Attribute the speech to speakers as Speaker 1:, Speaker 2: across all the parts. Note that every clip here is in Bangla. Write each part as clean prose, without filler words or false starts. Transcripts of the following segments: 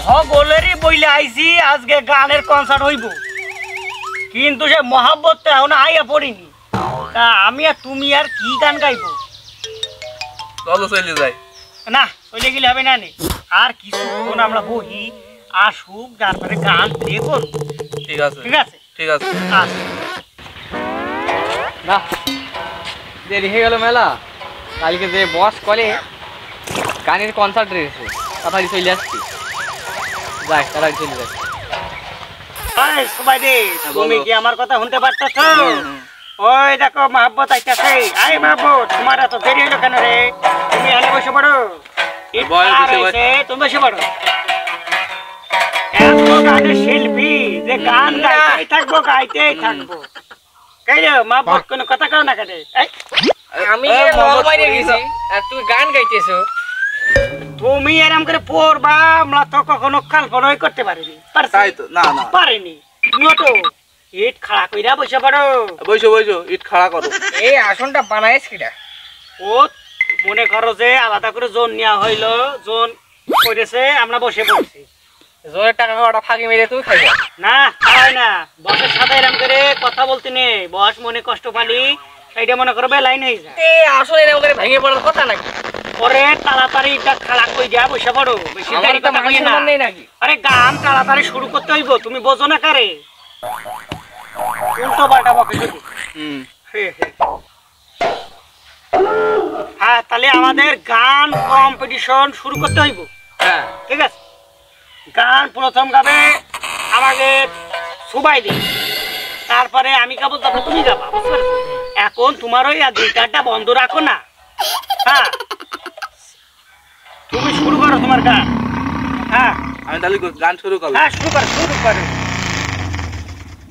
Speaker 1: সকলেরই বইলে আইছি আজকে গানের কনসার্ট হইব, কিন্তু সে মহাব্বতটা এখন আইয়া পড়িনি। তা আমি আর তুমি আর কি গান গাইবো?
Speaker 2: চলো চলে যাই।
Speaker 1: না চলে গেলে হবে না, আর কিছুক্ষণ আমরা বহি আসুক, তারপরে গান প্লে করব।
Speaker 2: ঠিক আছে
Speaker 1: ঠিক আছে
Speaker 2: ঠিক আছে।
Speaker 3: না দেরি হয়ে গেল মেলা, কালকে যে বস কলে গানের কনসার্ট রয়েছে, তাড়াতাড়ি চলে আসছি। যাই তাড়াতাড়ি চলে যাই।
Speaker 1: সবাই রে, তুমি কি আমার কথা শুনতে পারতেছ? ওই দেখো মহাব্বত আইতাছে। আই মহাব্বত, তোমার এত দেরি হলো কেন রে? তুমি এখানে বসে পড়ো। তুমি বসে পড়ো। এত গানের শিল্পী যে গান গাইতেই থাকবো গাইতেই থাকবো। মহাব্বত কোনো কথা কও না কেন?
Speaker 3: আমি বাইরে গেছি আর তুই গান গাইতেছো।
Speaker 1: তুমি এরকম করে পড়বা, আমরা তো কখনো কল্পনাই করতে পারিনি।
Speaker 2: তাই তো, না না
Speaker 1: পারিনি। তুমিও তো ইট খাড়া কইরা বসে পড়ো।
Speaker 2: বইসো বইসো, ইট খাড়া করো।
Speaker 3: এই আসনটা বানাইছ কিটা?
Speaker 1: ও মনে করো যে আলাদা করে জোন নেওয়া হইলো, জোন করেছে, আমরা বসে পড়ছি।
Speaker 3: জোরের টাকা খাওয়াটা ফাঁকি মেরে তুই খাই
Speaker 1: না, খাওয়াই না। বসের সাথে এরকম করে কথা বলতে নেই। বস মনে কষ্ট পালি সেইটা মনে করো বেলাই নেই যায়।
Speaker 3: আসলে এরকম করে ভেঙে পড়ার কথা নাকি?
Speaker 1: পরে তাড়াতাড়ি ইটা খাড়া কই দিয়া বসে পড়ো। বেশি দেরি কথা কই না।
Speaker 3: নাকি?
Speaker 1: আরে গান তাড়াতাড়ি শুরু করতে হইব, তুমি বোঝো না কারে? উল্টো পাল্টা বকে শুধু। হ্যাঁ, তাহলে আমাদের গান কম্পিটিশন শুরু করতে হইব।
Speaker 3: হ্যাঁ
Speaker 1: ঠিক আছে। গান প্রথম গাবে আমাকে সুবাই দি, তারপরে আমি গাবো, তারপরে তুমি গাবা। বুঝতে পারছো? এখন তোমার ওই গিটারটা বন্ধ রাখো না। হ্যাঁ, তুমি শুরু করো তোমার গান। হ্যাঁ,
Speaker 2: আমি তাহলে গান শুরু করলাম।
Speaker 1: হ্যাঁ শুরু করো, শুরু করো।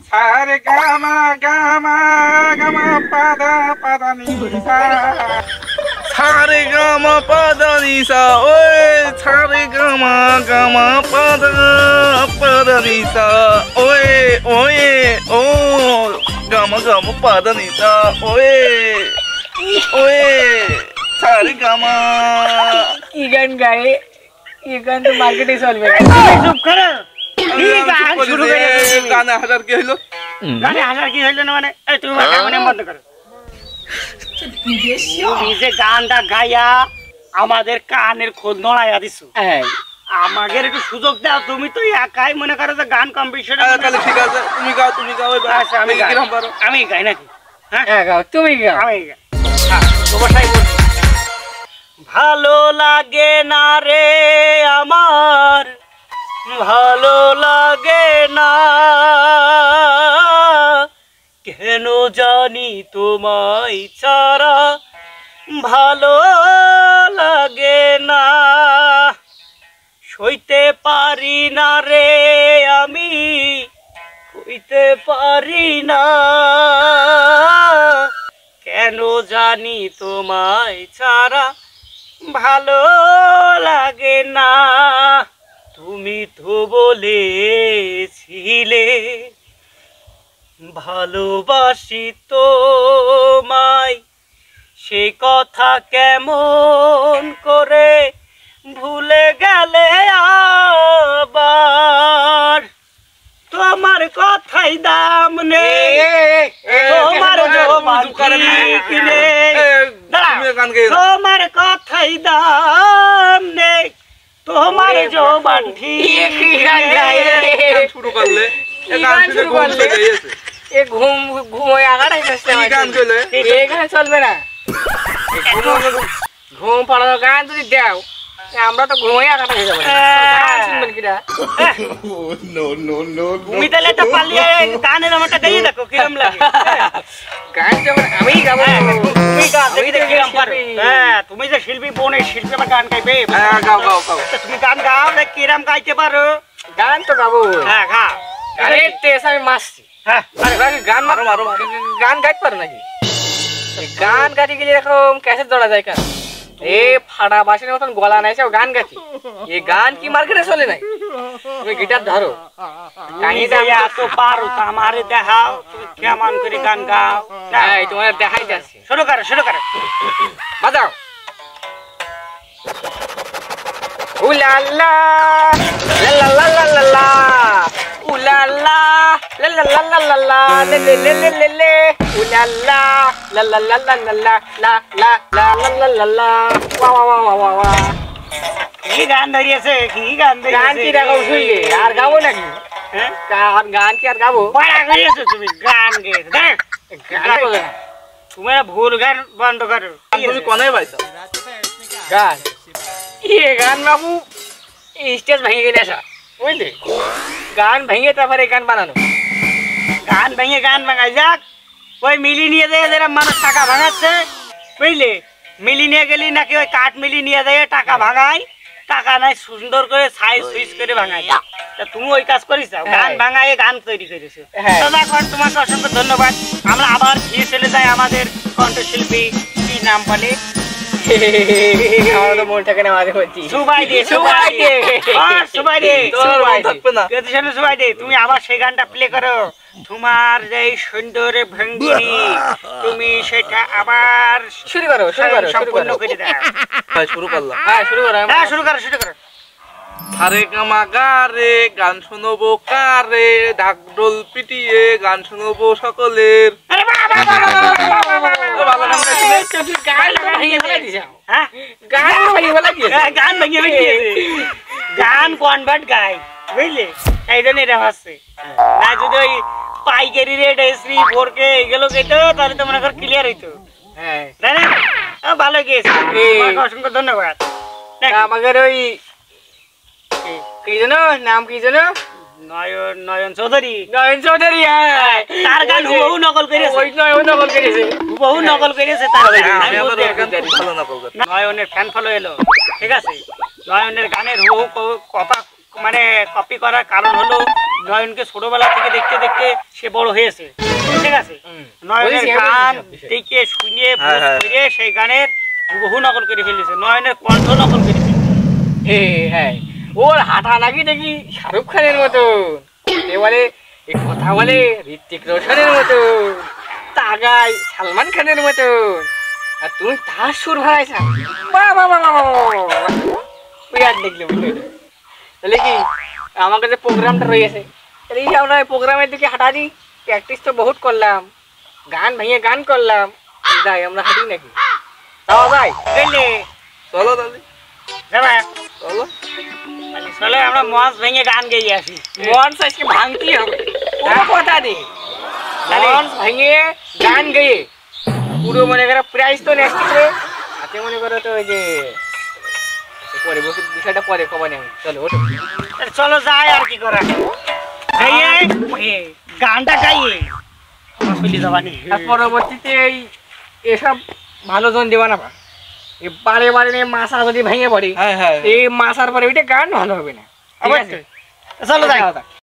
Speaker 2: সারে গামা গামা গামা পাদা পাদা নিসা, সারে গামা পাদা নিসা, ওই সারে গামা গামা পাদা পাদা নিসা, ওই ওই ও গামা গামা পাদা নিসা, ওই ওই সারে গামা।
Speaker 3: কি গান গায়ে? এই গান তো মার্কেটে চলবে।
Speaker 1: চুপ করো। গান শুরু করে
Speaker 2: গানে হাজার কি হইলো?
Speaker 1: গানে হাজার কি হইলো না মানে? এই তুমি মানে বন্ধ করো। তুমি যে গানটা গাইয়া আমাদের কানের খোল নড়াইয়া দিছো, আমাদের একটু সুযোগ দাও। তুমি তো একাই মনে করো যে গান কম্পিটিশন।
Speaker 2: তাহলে ঠিক আছে, তুমি গাও তুমি গাও।
Speaker 1: আচ্ছা, আমি গাই নাকি?
Speaker 3: হ্যাঁ গাও, তুমি গাও।
Speaker 1: আমি গাই। তোমার ভালো লাগে না রে আমার, ভালো লাগে না, কেন জানি তোমায় ছাড়া ভালো লাগে না, সইতে পারি না রে আমি, কইতে পারি না, কেন জানি তোমায় ছাড়া ভালো লাগে না। তুমি তো বলেছিলে ভালোবাসি তোমায়, সে কথা কেমন করে ভুলে গেলে আবার, তোমার কথাই দাম নেই, তোমার জবান ঠিক নেই, তোমার কথাই দাম নেই, তোমার জবান ঠিক নেই।
Speaker 2: শুরু করলে
Speaker 3: ঘুম ঘুমোয় আগাড়াই গান চলে, এই গান চলবে না। ঘুম পাড়ানো গান যদি দাও আমরা তো ঘুমোয় আগাড়া হয়ে যাবো। শুনবেন কিনা?
Speaker 1: তুমি তাহলে একটা পালিয়ে গানের আমারটা গাইয়ে দেখো কিরম লাগে।
Speaker 3: গান যখন আমি গাবো,
Speaker 1: তুমি গান দেখি দেখি কিরম পারো। হ্যাঁ, তুমি যে শিল্পী, বোনের শিল্পী, আমার গান গাইবে।
Speaker 2: গাও গাও গাও।
Speaker 1: তুমি গান গাও, কিরম গাইতে পারো?
Speaker 3: গান তো গাবো।
Speaker 1: হ্যাঁ গা।
Speaker 3: গানের টেস্ট আমি মারছি।
Speaker 1: হ্যাঁ,
Speaker 3: গান মারো মারো। গান গাইতে পারো নাকি? গান গাইতে গেলে এরকম ক্যাসেট ধরা যায় কেন? এ ফাড়া বাসের মতন গলা নাই, গান গাছি। এই গান কি মার্কেটে চলে নাই? তুমি গিটার ধরো,
Speaker 1: এত পারো তো আমারে দেখাও, তুমি কেমন করে গান গাও।
Speaker 3: তোমার দেখাই যাচ্ছে।
Speaker 1: শুরু করো, শুরু করো,
Speaker 3: বাজাও। উলাল্লা লাল্লা লা লা লা লা লা লে লে লে লে লে লে উ লা লা লা লা লা লা লা লা লা লা লা লা লা লা ওয়া ওয়া ওয়া ওয়া ওয়া
Speaker 1: কি গান ধরিয়েছে কি গান
Speaker 3: গান কি রাখো শুনলে আর গাবো নাকি
Speaker 1: হ্যাঁ
Speaker 3: গান কি আর গাবো
Speaker 1: পাড়া গেছো তুমি গান গেছো দেখ
Speaker 3: গান বলো না
Speaker 1: তুমি ভুল গান বন্ধ করো
Speaker 2: তুমি কোনে পাইছো
Speaker 3: গান গান বাবু স্টেজ ভেঙে গেলে আসা বুঝলি গান ভেঙে তারপরে গান বানানো
Speaker 1: গান ভেঙে গান ভাঙাই যাক ওই মিলি নিয়ে যায় যারা মানুষ টাকা ভাঙাচ্ছে বুঝলি মিলি নিয়ে গেলি নাকি ওই কাঠ মিলি নিয়ে যায় টাকা ভাঙায় টাকা নাই সুন্দর করে সাইজ সুইচ করে ভাঙায় তা তুমি ওই কাজ করিস গান ভাঙায় গান তৈরি করেছো এখন তোমাকে অসংখ্য ধন্যবাদ আমরা আবার ফিরে চলে যাই আমাদের কণ্ঠশিল্পী কি নাম বলে
Speaker 3: আমার তো মন থাকে না মাঝে মধ্যে
Speaker 1: সুবাই দে তুমি আবার সেই গানটা প্লে করো তোমার যে সুন্দর ভঙ্গিনী তুমি সেটা আবার
Speaker 3: শুরু করো
Speaker 1: সম্পূর্ণ করে দাও
Speaker 2: শুরু করলাম
Speaker 1: শুরু করো
Speaker 2: সারে গামা গারে গান শুনবো কারে ঢাক ঢোল পিটিয়ে গান শুনবো সকলের
Speaker 1: আরে বাহ বাহ বাহ বাহ বাহ বাহ বাহ বাহ।
Speaker 2: ভালো গান গাইছিলে।
Speaker 1: গান ভেঙে গিয়েছে গান কনভার্ট গাই বুঝলি এই জন্য এটা হচ্ছে না যদি ওই পাইকারি রেট এসি 4K এগুলো যেত তাহলে তো মনে কর ক্লিয়ার হইতো তাই না ভালো গিয়েছে তোমাকে অসংখ্য ধন্যবাদ
Speaker 3: আমাদের ওই কি যেন নাম কি যেন
Speaker 1: নয়ন চৌধুরী তার গান হুবহু নকল করেছে হুবহু নকল করেছে তার গান।
Speaker 2: আমি আবার ওর গান খুব ভালো নকল করি।
Speaker 1: নয়নের ফ্যান ফলো এলো ঠিক আছে নয়নের গানের হুবহু মানে কপি করার কারণ হলো নয়নকে ছোটবেলা থেকে দেখতে দেখতে সে বড় হয়েছে ঠিক আছে নয়নের গান দেখে শুনে বুঝে সেই গানের হুবহু নকল করে ফেলেছে নয়নের কণ্ঠ নকল করে ফেলেছে
Speaker 3: হ্যাঁ ওর হাঁটা নাকি দেখি শাহরুখ খানের মতো বলে এই কথা বলে ঋত্বিক রোশনের মতো তাগাই সালমান খানের মতো আর তুমি তার সুর ভাড়াইছা বাবা দেখলে তাহলে কি আমার কাছে প্রোগ্রামটা রয়েছে তাহলে এই আমরা প্রোগ্রামের দিকে হাঁটা দিই প্র্যাকটিস তো বহুত করলাম গান ভেঙে গান করলাম যাই আমরা হাঁটি নাকি তাও যাই
Speaker 1: বুঝলি
Speaker 2: চলো তাহলে
Speaker 1: যাবা
Speaker 2: চলো
Speaker 1: চলো আমরা মঞ্চ ভেঙে গান গেয়ে আসি
Speaker 3: মঞ্চ আজকে ভাঙতেই হবে কোনো কথা নেই মঞ্চ ভেঙে গান গেয়ে পুরো মনে করো প্রাইজ তো নেক্সট করে হাতে মনে করো তো ওই যে পরে বসে বিষয়টা পরে খবর নেই চলো ওঠো
Speaker 1: চলো যাই আর কি করা গানটা গাইয়ে চলে যাবানি
Speaker 3: আর পরবর্তীতে এই এসব ভালো জন দেবা না বারে বারে মাসা যদি ভেঙে পড়ে
Speaker 2: হ্যাঁ হ্যাঁ
Speaker 3: এই মাসার পরে ওইটা গান ভালো হবে না
Speaker 1: অবশ্যই চলো যাই